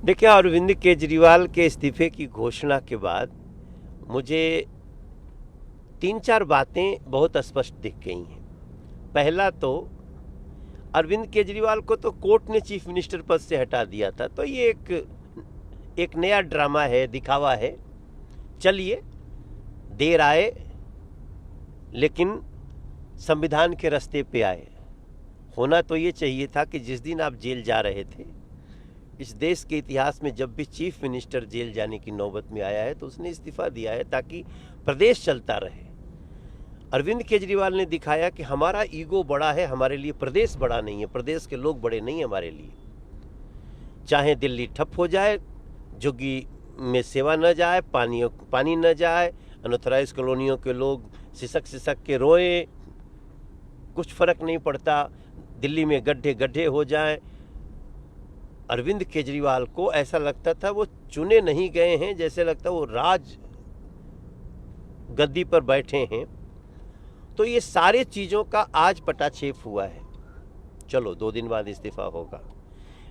देखिए, अरविंद केजरीवाल के इस्तीफे की घोषणा के बाद मुझे 3-4 बातें बहुत स्पष्ट दिख गई हैं। पहला तो अरविंद केजरीवाल को तो कोर्ट ने चीफ मिनिस्टर पद से हटा दिया था, तो ये एक नया ड्रामा है, दिखावा है। चलिए, देर आए लेकिन संविधान के रास्ते पे आए। होना तो ये चाहिए था कि जिस दिन आप जेल जा रहे थे, इस देश के इतिहास में जब भी चीफ मिनिस्टर जेल जाने की नौबत में आया है तो उसने इस्तीफा दिया है ताकि प्रदेश चलता रहे। अरविंद केजरीवाल ने दिखाया कि हमारा ईगो बड़ा है, हमारे लिए प्रदेश बड़ा नहीं है, प्रदेश के लोग बड़े नहीं हमारे लिए। चाहे दिल्ली ठप हो जाए, झुग्गी में सेवा न जाए, पानी न जाए, अनऑथराइज कॉलोनियों के लोग सिसक सिसक के रोए, कुछ फर्क नहीं पड़ता। दिल्ली में गड्ढे गड्ढे हो जाएं, अरविंद केजरीवाल को ऐसा लगता था वो चुने नहीं गए हैं, जैसे लगता वो राज गद्दी पर बैठे हैं। तो ये सारे चीज़ों का आज पटाक्षेप हुआ है। चलो 2 दिन बाद इस्तीफा होगा,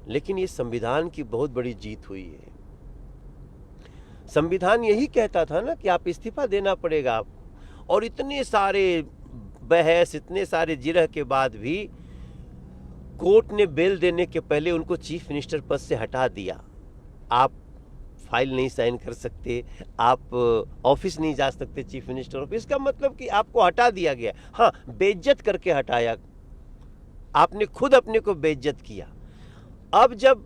लेकिन ये संविधान की बहुत बड़ी जीत हुई है। संविधान यही कहता था ना कि आप इस्तीफा देना पड़ेगा आपको, और इतने सारे बहस, इतने सारे जिरह के बाद भी कोर्ट ने बेल देने के पहले उनको चीफ मिनिस्टर पद से हटा दिया। आप फाइल नहीं साइन कर सकते, आप ऑफिस नहीं जा सकते चीफ मिनिस्टर ऑफिस का, मतलब कि आपको हटा दिया गया। हाँ, बेइज्जत करके हटाया, आपने खुद अपने को बेइज्जत किया। अब जब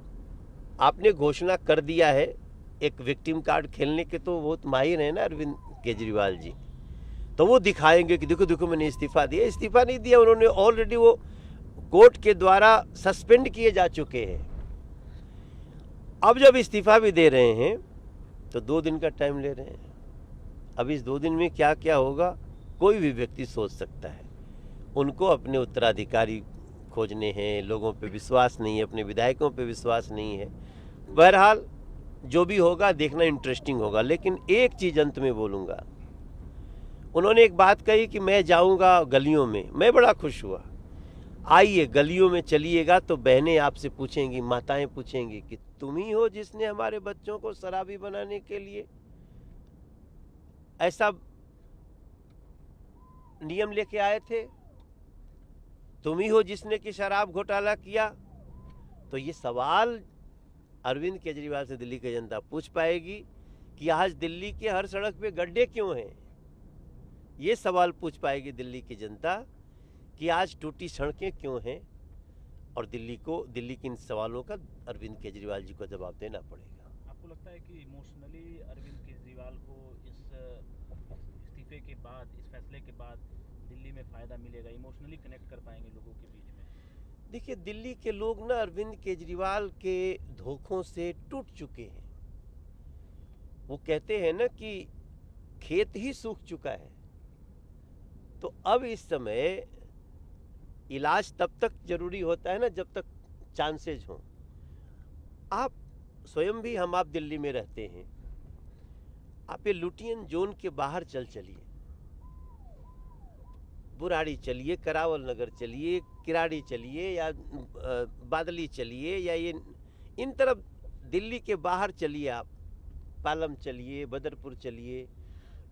आपने घोषणा कर दिया है, एक विक्टिम कार्ड खेलने के तो बहुत माहिर है ना अरविंद केजरीवाल जी, तो वो दिखाएंगे कि देखो देखो मैंने इस्तीफा दिया। इस्तीफा नहीं दिया उन्होंने, ऑलरेडी वो कोर्ट के द्वारा सस्पेंड किए जा चुके हैं। अब जब इस्तीफा भी दे रहे हैं तो 2 दिन का टाइम ले रहे हैं। अब इस 2 दिन में क्या क्या होगा कोई भी व्यक्ति सोच सकता है। उनको अपने उत्तराधिकारी खोजने हैं, लोगों पे विश्वास नहीं है, अपने विधायकों पे विश्वास नहीं है। बहरहाल जो भी होगा देखना इंटरेस्टिंग होगा। लेकिन एक चीज़ अंत में बोलूँगा, उन्होंने एक बात कही कि मैं जाऊँगा गलियों में। मैं बड़ा खुश हुआ। आइए गलियों में चलिएगा तो बहनें आपसे पूछेंगी, माताएं पूछेंगी कि तुम ही हो जिसने हमारे बच्चों को शराबी बनाने के लिए ऐसा नियम लेके आए थे, तुम ही हो जिसने कि शराब घोटाला किया। तो ये सवाल अरविंद केजरीवाल से दिल्ली की जनता पूछ पाएगी कि आज दिल्ली के हर सड़क पे गड्ढे क्यों हैं। ये सवाल पूछ पाएगी दिल्ली की जनता कि आज टूटी सड़कें क्यों हैं, और दिल्ली के इन सवालों का अरविंद केजरीवाल जी को जवाब देना पड़ेगा। आपको लगता है कि इमोशनली अरविंद केजरीवाल को इस इस्तीफे के बाद, इस फैसले के बाद दिल्ली में फ़ायदा मिलेगा, इमोशनली कनेक्ट कर पाएंगे लोगों के बीच में? देखिए, दिल्ली के लोग ना अरविंद केजरीवाल के धोखों से टूट चुके हैं। वो कहते हैं ना कि खेत ही सूख चुका है। तो अब इस समय इलाज तब तक जरूरी होता है ना जब तक चांसेज हों। आप स्वयं भी, हम आप दिल्ली में रहते हैं, आप ये लुटियन जोन के बाहर चलिए, बुराड़ी चलिए, करावल नगर चलिए, किराड़ी चलिए, या बादली चलिए, या ये इन तरफ दिल्ली के बाहर चलिए, आप पालम चलिए, बदरपुर चलिए,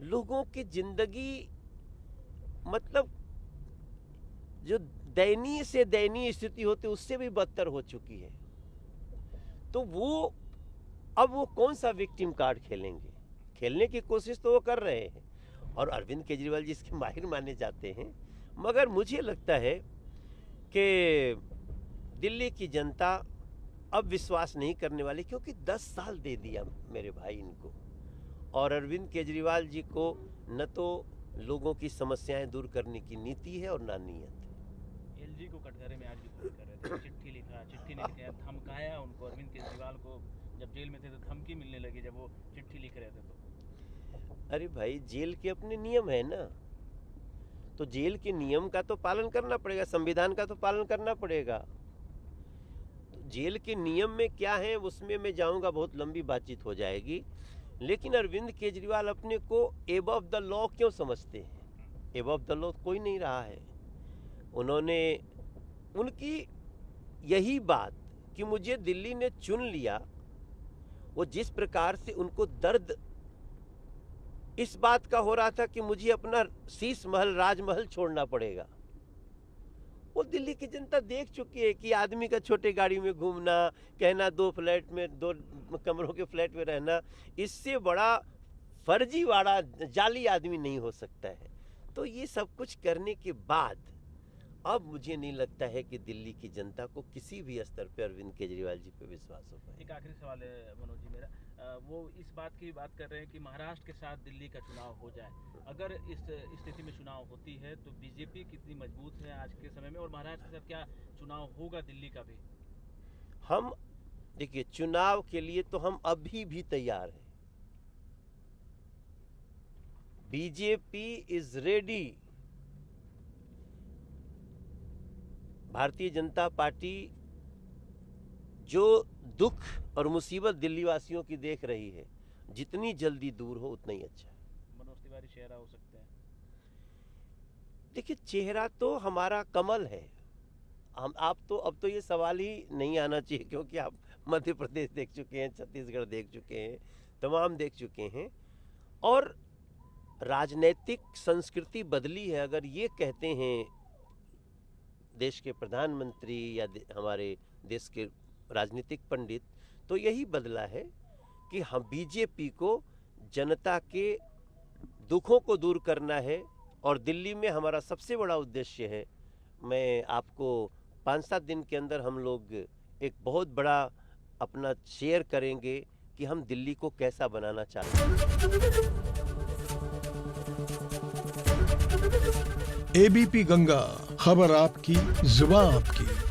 लोगों की जिंदगी मतलब जो दयनीय से दयनीय स्थिति होती है उससे भी बदतर हो चुकी है। तो अब वो कौन सा विक्टिम कार्ड खेलेंगे? खेलने की कोशिश तो वो कर रहे हैं, और अरविंद केजरीवाल जी इसके माहिर माने जाते हैं। मगर मुझे लगता है कि दिल्ली की जनता अब विश्वास नहीं करने वाली, क्योंकि 10 साल दे दिया मेरे भाई इनको, और अरविंद केजरीवाल जी को न तो लोगों की समस्याएं दूर करने की नीति है और ना नीयत है। एलजी को कटघरे में आज भी फोन कर रहे थे, चिट्ठी लिखा, चिट्ठी नहीं लिखा, धमकाया उनको। अरविंद केजरीवाल को जब जेल में थे तो धमकी मिलने लगी जब वो चिट्ठी लिख रहे थे तो। अरे भाई, जेल के अपने नियम है ना, तो जेल के नियम का तो पालन करना पड़ेगा, संविधान का तो पालन करना पड़ेगा। तो जेल के नियम में क्या है उसमें मैं जाऊंगा, बहुत लंबी बातचीत हो जाएगी। लेकिन अरविंद केजरीवाल अपने को एबव द लॉ क्यों समझते हैं? एबव द लॉ कोई नहीं रहा है। उन्होंने, उनकी यही बात कि मुझे दिल्ली ने चुन लिया, वो जिस प्रकार से उनको दर्द इस बात का हो रहा था कि मुझे अपना शीश महल राजमहल छोड़ना पड़ेगा, वो दिल्ली की जनता देख चुकी है कि आदमी का छोटे गाड़ी में घूमना, कहना 2 कमरों के फ्लैट में रहना, इससे बड़ा फर्जीवाड़ा जाली आदमी नहीं हो सकता है। तो ये सब कुछ करने के बाद अब मुझे नहीं लगता है कि दिल्ली की जनता को किसी भी स्तर पर अरविंद केजरीवाल जी पे विश्वास हो पाए। एक आखिरी सवाल है मनोज जी मेरा, वो इस बात की बात कर रहे हैं कि महाराष्ट्र के साथ दिल्ली का चुनाव हो जाए। अगर इस स्थिति में चुनाव होती है तो बीजेपी कितनी मजबूत है आज के समय में, और महाराष्ट्र के साथ क्या चुनाव होगा दिल्ली का भी? हम देखिए, चुनाव के लिए तो हम अभी भी तैयार हैं। BJP is ready. Bharatiya Janata party जो दुख और मुसीबत दिल्ली वासियों की देख रही है, जितनी जल्दी दूर हो उतना ही अच्छा है। मनोज तिवारी चेहरा हो सकते हैं? देखिए, चेहरा तो हमारा कमल है। हम आप तो अब तो ये सवाल ही नहीं आना चाहिए, क्योंकि आप मध्य प्रदेश देख चुके हैं, छत्तीसगढ़ देख चुके हैं, तमाम देख चुके हैं, और राजनीतिक संस्कृति बदली है। अगर ये कहते हैं देश के प्रधानमंत्री या हमारे देश के राजनीतिक पंडित, तो यही बदला है कि हम बीजेपी को जनता के दुखों को दूर करना है, और दिल्ली में हमारा सबसे बड़ा उद्देश्य है। मैं आपको 5-7 दिन के अंदर हम लोग एक बहुत बड़ा अपना शेयर करेंगे कि हम दिल्ली को कैसा बनाना चाहते हैं। एबीपी गंगा, खबर आपकी, जुबान आपकी।